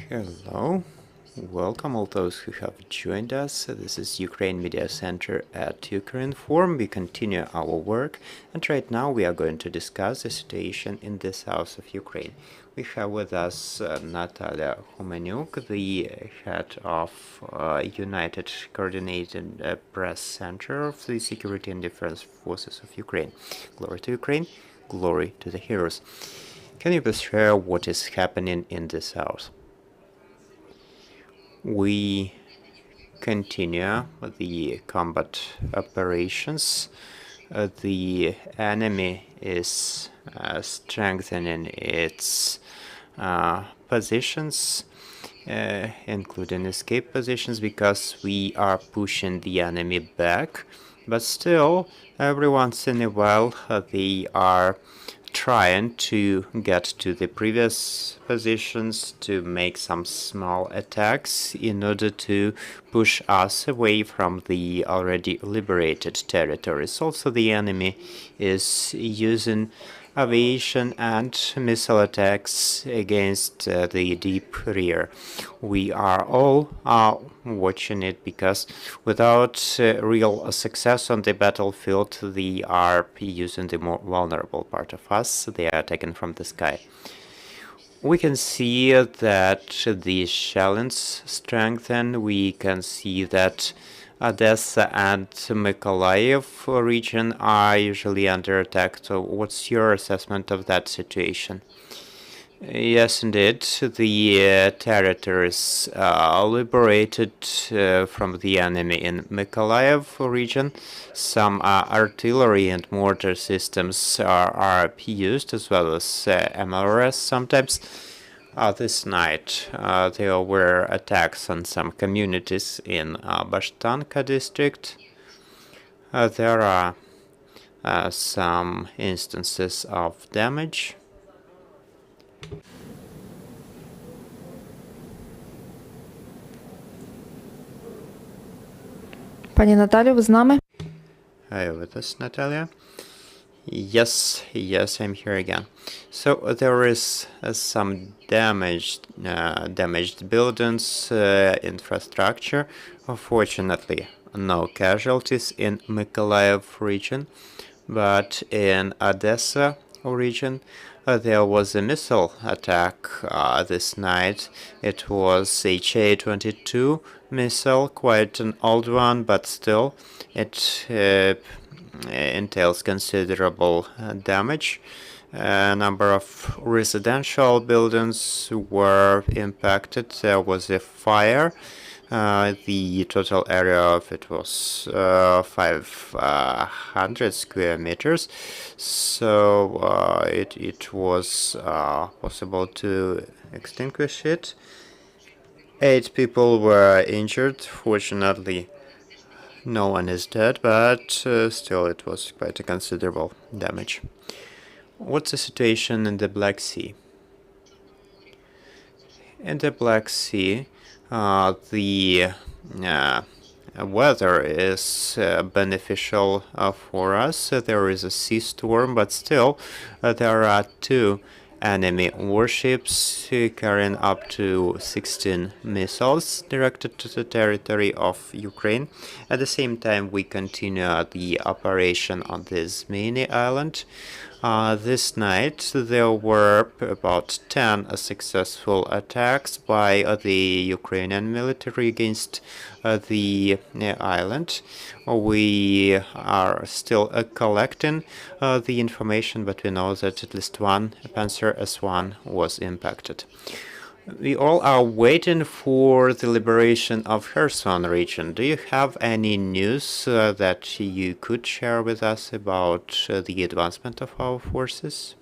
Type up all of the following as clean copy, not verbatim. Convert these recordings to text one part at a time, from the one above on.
Hello, welcome all those who have joined us. This is Ukraine Media Center at Ukrinform. We continue our work, and right now we are going to discuss the situation in the south of Ukraine. We have with us Natalia Humeniuk, the head of United Coordinated Press Center of the Security and Defense Forces of Ukraine. Glory to Ukraine, glory to the heroes. Can you please share what is happening in the south? We continue the combat operations. The enemy is strengthening its positions, including escape positions, because we are pushing the enemy back. But still, every once in a while, they are trying to get to the previous positions to make some small attacks in order to push us away from the already liberated territories. Also, the enemy is using aviation and missile attacks against the deep rear. We are all watching it because without real success on the battlefield, they are using the more vulnerable part of us. They are taken from the sky. We can see that the shells strengthen. We can see that Odessa and Mykolaiv region are usually under attack. So what's your assessment of that situation? Yes, indeed. The territories liberated from the enemy in Mykolaiv region. Some artillery and mortar systems are used, as well as MLRS sometimes. This night, there were attacks on some communities in Bashtanka district. There are some instances of damage. Пані Наталю, ви з нами? Are you with us, Natalia? Yes, I'm here again. So there is some damaged buildings, infrastructure. Fortunately, no casualties in Mykolaiv region, but in Odessa region, there was a missile attack this night. It was HA-22 missile, quite an old one, but still it entails considerable damage. A number of residential buildings were impacted. There was a fire. The total area of it was 500 square meters, so it was possible to extinguish it. 8 people were injured. Fortunately, no one is dead, but still it was quite a considerable damage. What's the situation in the Black Sea? In the Black Sea, the weather is beneficial for us. There is a sea storm, but still there are 2 enemy warships carrying up to 16 missiles directed to the territory of Ukraine. At the same time, we continue the operation on this mini island. This night, there were about 10 successful attacks by the Ukrainian military against the island. We are still collecting the information, but we know that at least one Panzer S1 was impacted. We all are waiting for the liberation of Kherson region. Do you have any news that you could share with us about the advancement of our forces?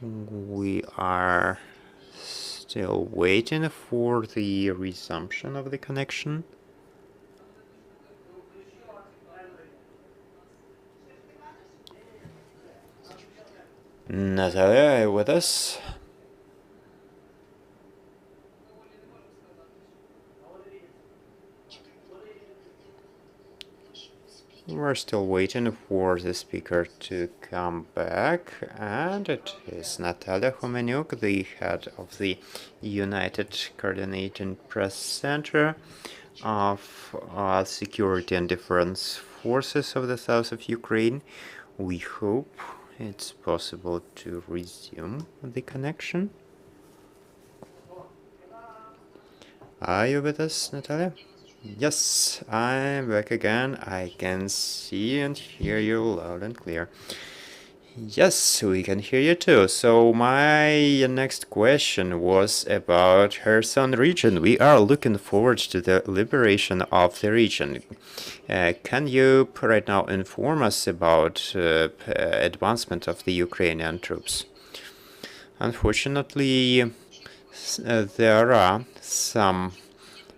We are still waiting for the resumption of the connection. Natalia, are you with us? We're still waiting for the speaker to come back, and it is Natalia Humeniuk, the head of the United Coordinating Press Center of Security and Defense Forces of the south of Ukraine. We hope it's possible to resume the connection. Are you with us, Natalia? Yes, I'm back again. I can see and hear you loud and clear. Yes, we can hear you too. So my next question was about Kherson region. We are looking forward to the liberation of the region. Can you right now inform us about advancement of the Ukrainian troops? Unfortunately, there are some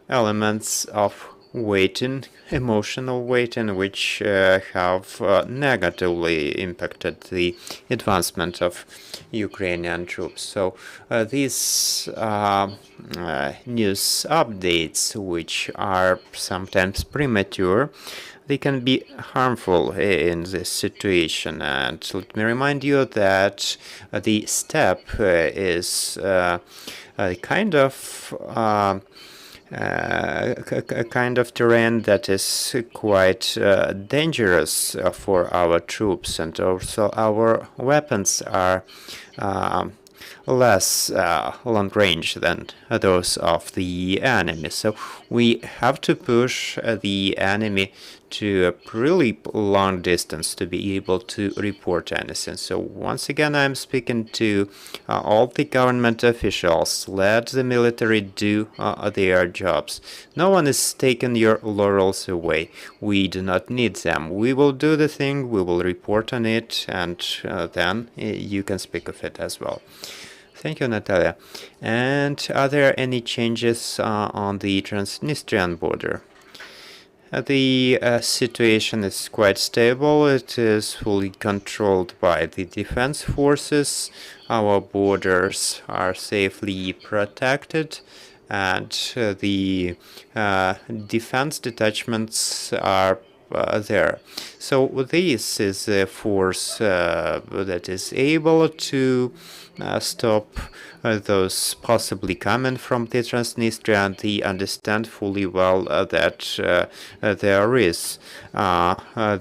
elements of waiting, emotional waiting, which have negatively impacted the advancement of Ukrainian troops. So these news updates, which are sometimes premature, they can be harmful in this situation. And let me remind you that the step is a kind of terrain that is quite dangerous for our troops, and also our weapons are less long range than those of the enemy. So we have to push the enemy to a really long distance to be able to report anything. So once again, I'm speaking to all the government officials. Let the military do their jobs. No one is taking your laurels away. We do not need them. We will do the thing, we will report on it, and then you can speak of it as well. Thank you, Natalia. And are there any changes on the Transnistrian border? The situation is quite stable. It is fully controlled by the defense forces. Our borders are safely protected, and the defense detachments are there. So this is a force that is able to stop those possibly coming from the Transnistria, and they understand fully well that there is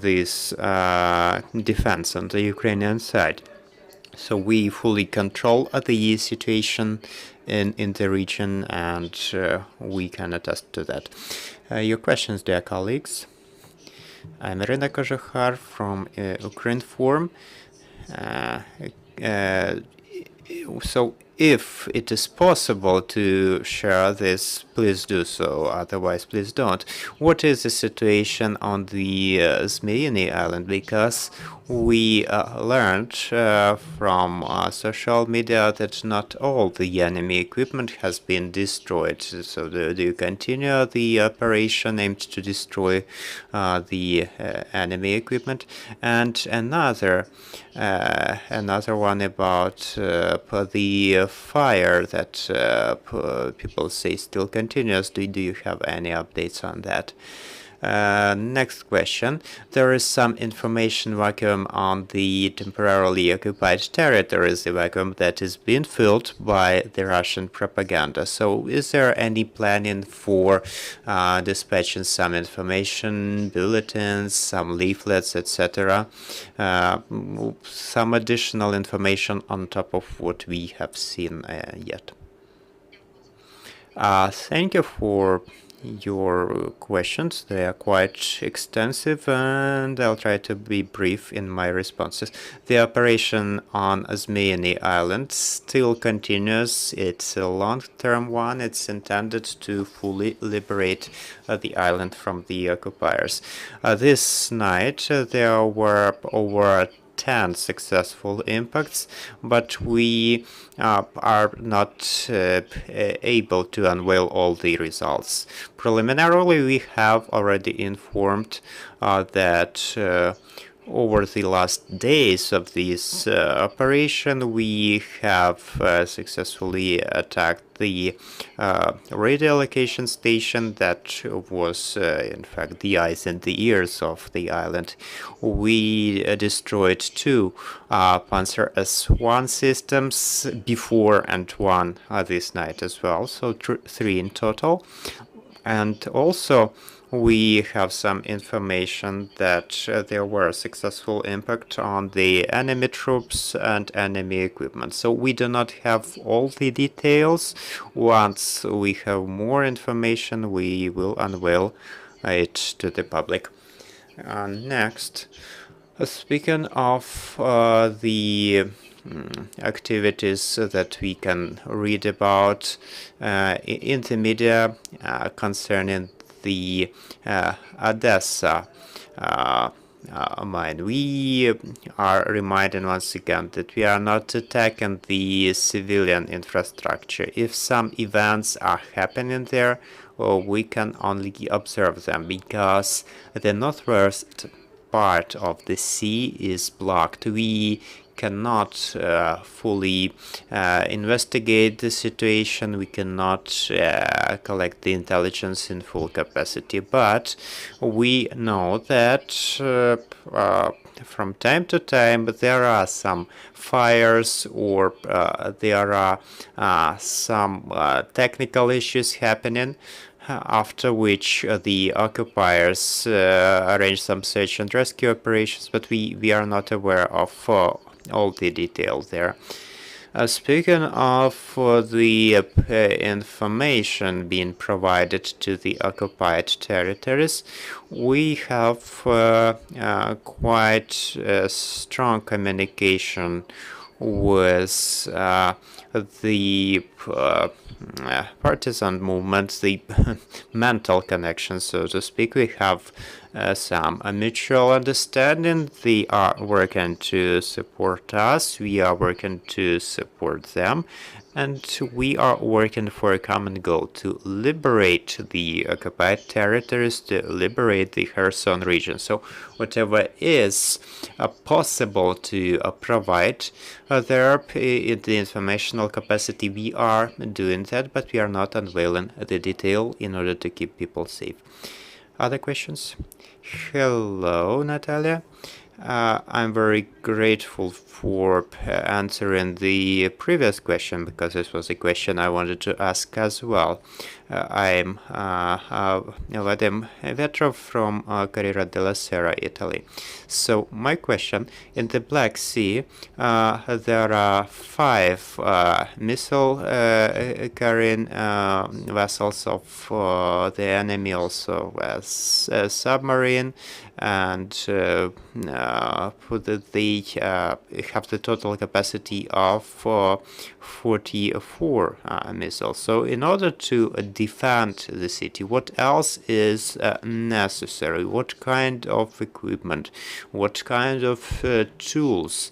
this defense on the Ukrainian side. So we fully control the situation in the region, and we can attest to that. Your questions, dear colleagues. I'm Irina Kožuchar from Ukrinform. So if it is possible to share this, please do so. Otherwise, please don't. What is the situation on the Zmeyny Island? Because we learned from social media that not all the enemy equipment has been destroyed. So do you continue the operation aimed to destroy the enemy equipment? And another one about the fire that people say still continues. Do you have any updates on that? Next question. There is some information vacuum on the temporarily occupied territories, the vacuum that is being filled by the Russian propaganda. So is there any planning for dispatching some information, bulletins, some leaflets, etc.? Some additional information on top of what we have seen yet. Thank you for your questions. They are quite extensive, and I'll try to be brief in my responses. The operation on Zmeyny Island still continues. It's a long-term one. It's intended to fully liberate the island from the occupiers. This night there were over 10 successful impacts, but we are not able to unveil all the results. Preliminarily, we have already informed that Over the last days of this operation, we have successfully attacked the radio location station that was, in fact, the eyes and the ears of the island. We destroyed 2 Panzer S1 systems before and 1 this night as well, so 3 in total. And also, we have some information that there were successful impact on the enemy troops and enemy equipment. So we do not have all the details. Once we have more information, we will unveil it to the public. Next, speaking of the activities that we can read about in the media concerning the Odessa mine. We are reminding once again that we are not attacking the civilian infrastructure. If some events are happening there, we can only observe them because the northwest part of the sea is blocked. We cannot fully investigate the situation. We cannot collect the intelligence in full capacity, but we know that from time to time there are some fires or there are some technical issues happening, after which the occupiers arrange some search and rescue operations, but we are not aware of all the details there. Speaking of the information being provided to the occupied territories, we have quite strong communication with the partisan movement, the mental connection, so to speak. We have some mutual understanding. They are working to support us, we are working to support them, and we are working for a common goal to liberate the occupied territories, to liberate the Kherson region. So whatever is possible to provide there in the informational capacity, we are doing that, but we are not unveiling the detail in order to keep people safe. Other questions? Hello, Natalia. I'm very grateful for answering the previous question, because this was a question I wanted to ask as well. I'm Vadim Vetrov from Carrera della Sera, Italy. So my question, in the Black Sea, there are 5 missile carrying vessels of the enemy, also as a submarine, and they have the total capacity of 44 missiles. So in order to defend the city, what else is necessary? What kind of equipment, what kind of tools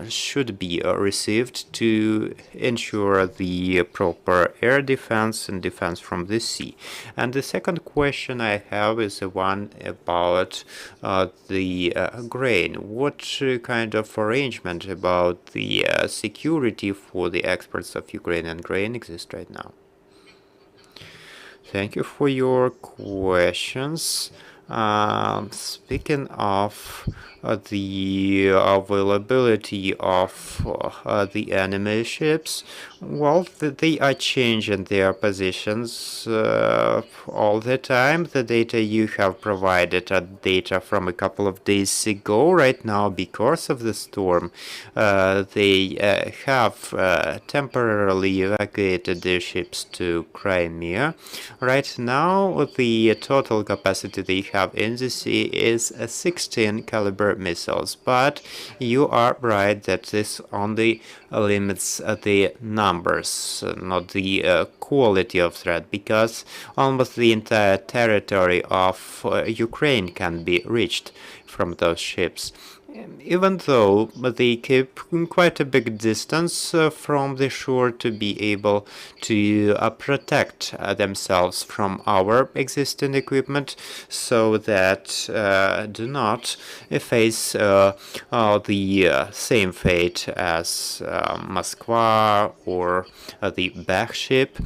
should be received to ensure the proper air defense and defense from the sea? And the second question I have is the one about the grain. What kind of arrangement about the security for the exports of Ukrainian grain exists right now? Thank you for your questions. Speaking of the availability of the enemy ships, well, they are changing their positions all the time. The data you have provided are data from a couple of days ago. Right now, because of the storm, they have temporarily evacuated their ships to Crimea. Right now, the total capacity they have in the sea is 16 caliber missiles, but you are right that this only limits the numbers, not the quality of threat, because almost the entire territory of Ukraine can be reached from those ships. even though they keep quite a big distance from the shore to be able to protect themselves from our existing equipment, so that do not face the same fate as Moskva or the Bach ship.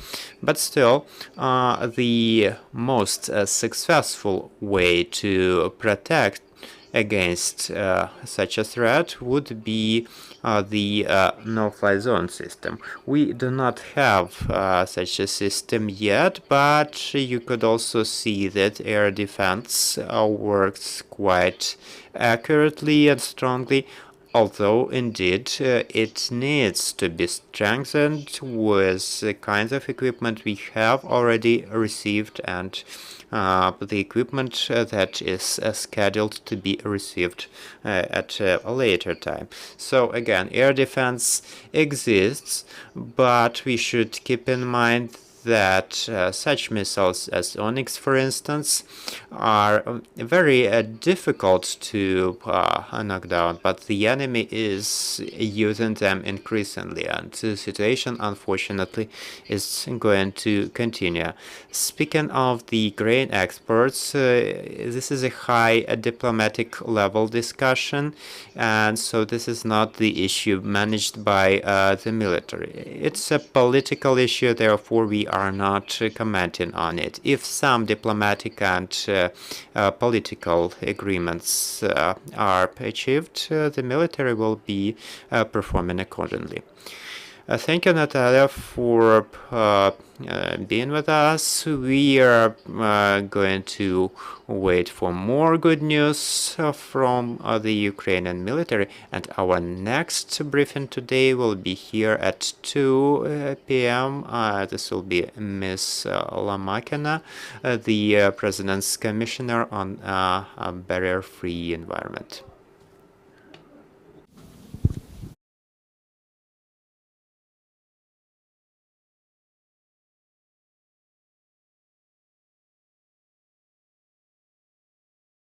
But still, the most successful way to protect against such a threat would be the no-fly zone system. We do not have such a system yet, but you could also see that air defense works quite accurately and strongly, although indeed it needs to be strengthened with the kinds of equipment we have already received and the equipment that is scheduled to be received at a later time. So again, air defense exists, but we should keep in mind that such missiles as Onyx, for instance, are very difficult to knock down, but the enemy is using them increasingly, and the situation, unfortunately, is going to continue. Speaking of the grain exports, this is a high diplomatic level discussion, and so this is not the issue managed by the military. It's a political issue, therefore we are not commenting on it. If some diplomatic and political agreements are achieved, the military will be performing accordingly. Thank you, Natalia, for being with us. We are going to wait for more good news from the Ukrainian military, and our next briefing today will be here at 2 p.m. This will be Ms. Lomakina, the President's Commissioner on a barrier-free environment.